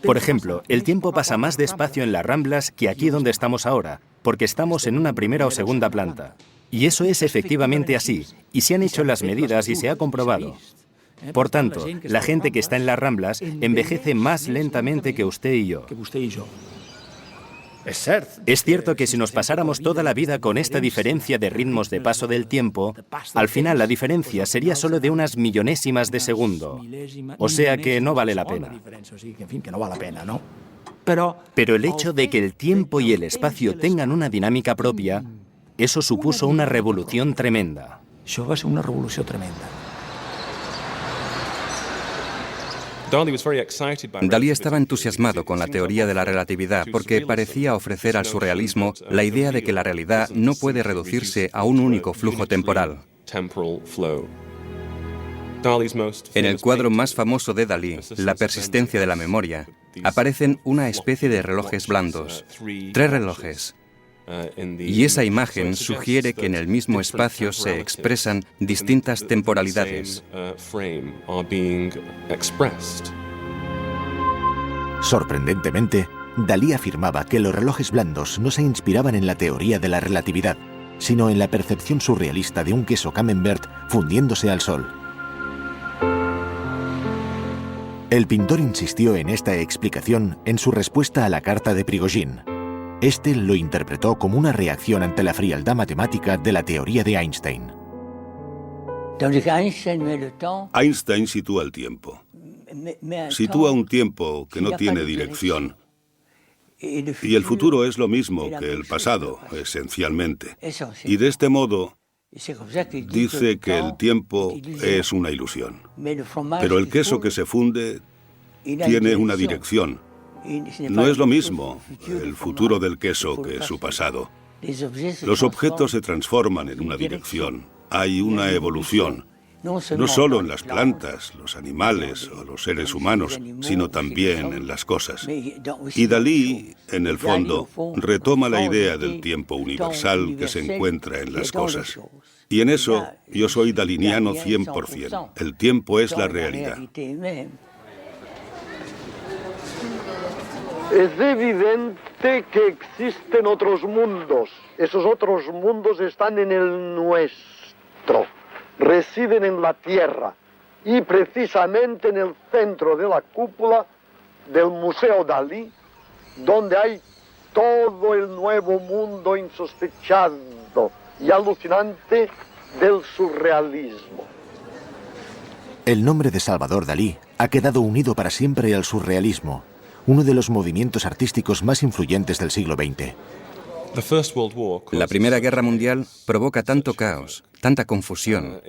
Por ejemplo, el tiempo pasa más despacio en las Ramblas que aquí donde estamos ahora, porque estamos en una primera o segunda planta. Y eso es efectivamente así, y se han hecho las medidas y se ha comprobado. Por tanto, la gente que está en las Ramblas envejece más lentamente que usted y yo. Es cierto que si nos pasáramos toda la vida con esta diferencia de ritmos de paso del tiempo, al final la diferencia sería solo de unas millonésimas de segundo. O sea que no vale la pena. Pero el hecho de que el tiempo y el espacio tengan una dinámica propia, eso supuso una revolución tremenda. Això va ser una revolució tremenda. Dalí estaba entusiasmado con la teoría de la relatividad porque parecía ofrecer al surrealismo la idea de que la realidad no puede reducirse a un único flujo temporal. En el cuadro más famoso de Dalí, La persistencia de la memoria, aparecen una especie de relojes blandos, 3 relojes. Y esa imagen sugiere que en el mismo espacio se expresan distintas temporalidades. Sorprendentemente, Dalí afirmaba que los relojes blandos no se inspiraban en la teoría de la relatividad, sino en la percepción surrealista de un queso camembert fundiéndose al sol. El pintor insistió en esta explicación en su respuesta a la carta de Prigogine. Este lo interpretó como una reacción ante la frialdad matemática de la teoría de Einstein. Einstein sitúa el tiempo. Sitúa un tiempo que no tiene dirección. Y el futuro es lo mismo que el pasado, esencialmente. Y de este modo, dice que el tiempo es una ilusión. Pero el queso que se funde tiene una dirección. No es lo mismo el futuro del queso que su pasado. Los objetos se transforman en una dirección. Hay una evolución. No solo en las plantas, los animales o los seres humanos, sino también en las cosas. Y Dalí, en el fondo, retoma la idea del tiempo universal que se encuentra en las cosas. Y en eso yo soy daliniano 100%. El tiempo es la realidad. Es evidente que existen otros mundos. Esos otros mundos están en el nuestro. Residen en la Tierra y precisamente en el centro de la cúpula del Museo Dalí, donde hay todo el nuevo mundo insospechado y alucinante del surrealismo. El nombre de Salvador Dalí ha quedado unido para siempre al surrealismo, uno de los movimientos artísticos más influyentes del siglo XX. La Primera Guerra Mundial provoca tanto caos, tanta confusión.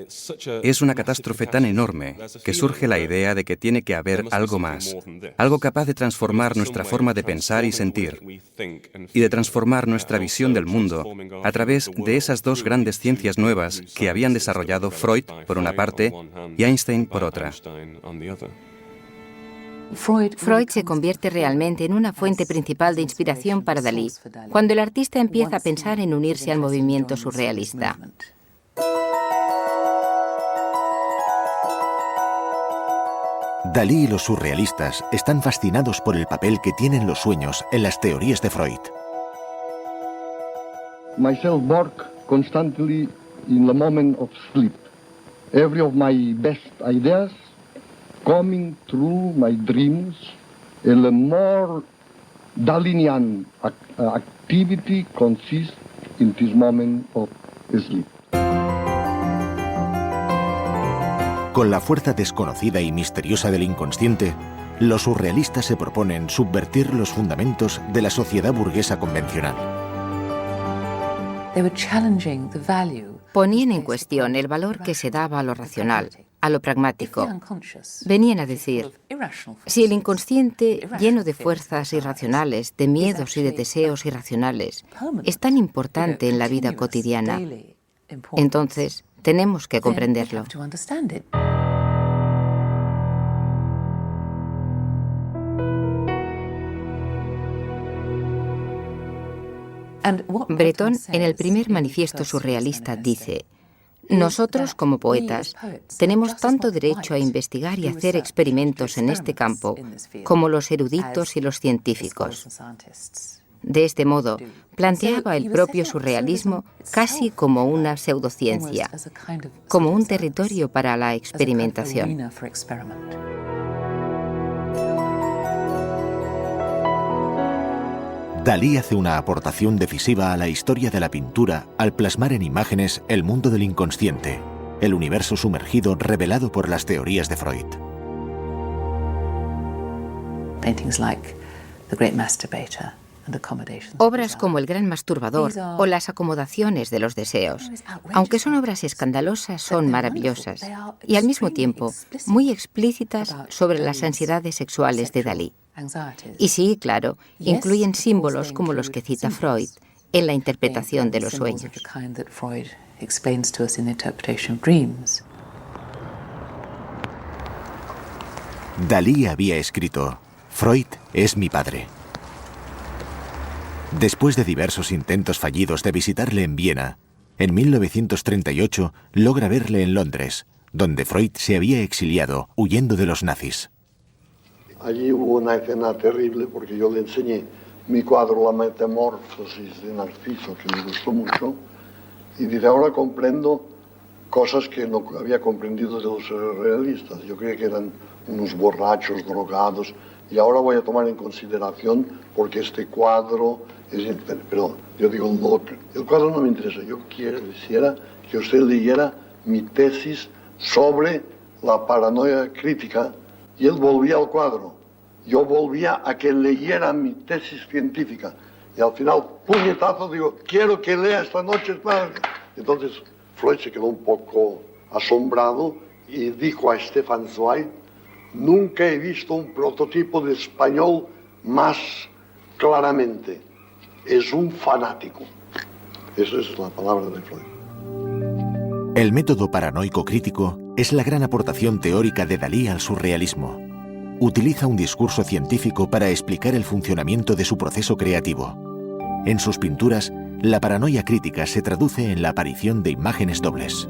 Es una catástrofe tan enorme que surge la idea de que tiene que haber algo más, algo capaz de transformar nuestra forma de pensar y sentir, y de transformar nuestra visión del mundo a través de esas dos grandes ciencias nuevas que habían desarrollado Freud, por una parte, y Einstein, por otra. Freud se convierte realmente en una fuente principal de inspiración para Dalí, cuando el artista empieza a pensar en unirse al movimiento surrealista. Dalí y los surrealistas están fascinados por el papel que tienen los sueños en las teorías de Freud. Myself work constantly in the moment of sleep. Every of my best ideas coming through my dreams, and the more Dalinian activity consists in this moment of sleep. Con la fuerza desconocida y misteriosa del inconsciente, los surrealistas se proponen subvertir los fundamentos de la sociedad burguesa convencional. Ponían en cuestión el valor que se daba a lo racional, a lo pragmático. Venían a decir, si el inconsciente, lleno de fuerzas irracionales, de miedos y de deseos irracionales, es tan importante en la vida cotidiana, entonces tenemos que comprenderlo. Breton, en el primer manifiesto surrealista, dice: Nosotros, como poetas, tenemos tanto derecho a investigar y hacer experimentos en este campo como los eruditos y los científicos. De este modo, planteaba el propio surrealismo casi como una pseudociencia, como un territorio para la experimentación. Dalí hace una aportación decisiva a la historia de la pintura al plasmar en imágenes el mundo del inconsciente, el universo sumergido revelado por las teorías de Freud. Obras como El gran masturbador o Las acomodaciones de los deseos, aunque son obras escandalosas, son maravillosas y al mismo tiempo muy explícitas sobre las ansiedades sexuales de Dalí. Y sí, claro, incluyen símbolos como los que cita Freud en la interpretación de los sueños. Dalí había escrito: Freud es mi padre. Después de diversos intentos fallidos de visitarle en Viena, en 1938 logra verle en Londres, donde Freud se había exiliado huyendo de los nazis. Allí hubo una escena terrible porque yo le enseñé mi cuadro La Metamorfosis de Narciso, que me gustó mucho, y dice, ahora comprendo cosas que no había comprendido de los realistas. Yo creía que eran unos borrachos, drogados, y ahora voy a tomar en consideración porque este cuadro es... Pero yo digo, el cuadro no me interesa, yo quisiera que usted leyera mi tesis sobre la paranoia crítica. Y él volvía al cuadro. Yo volvía a que leyera mi tesis científica. Y al final, puñetazo, digo, quiero que lea esta noche. Entonces, Freud se quedó un poco asombrado y dijo a Stefan Zweig, nunca he visto un prototipo de español más claramente. Es un fanático. Esa es la palabra de Freud. El método paranoico crítico es la gran aportación teórica de Dalí al surrealismo. Utiliza un discurso científico para explicar el funcionamiento de su proceso creativo. En sus pinturas, la paranoia crítica se traduce en la aparición de imágenes dobles.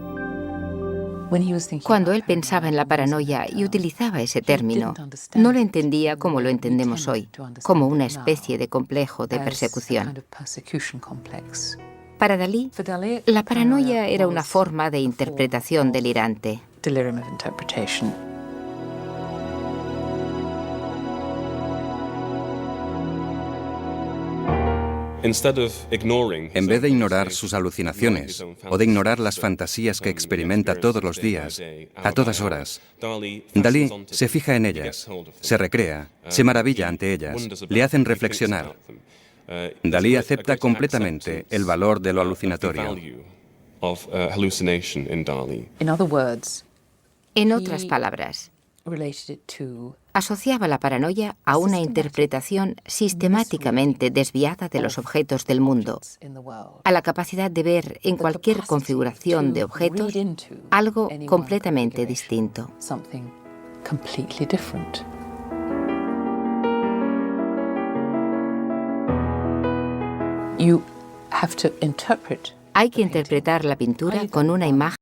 Cuando él pensaba en la paranoia y utilizaba ese término, no lo entendía como lo entendemos hoy, como una especie de complejo de persecución. Para Dalí, la paranoia era una forma de interpretación delirante. En vez de ignorar sus alucinaciones o de ignorar las fantasías que experimenta todos los días, a todas horas, Dalí se fija en ellas, se recrea, se maravilla ante ellas, le hacen reflexionar. Dalí acepta completamente el valor de lo alucinatorio. En otras palabras, asociaba la paranoia a una interpretación sistemáticamente desviada de los objetos del mundo, a la capacidad de ver en cualquier configuración de objetos algo completamente distinto. Hay que interpretar la pintura con una imagen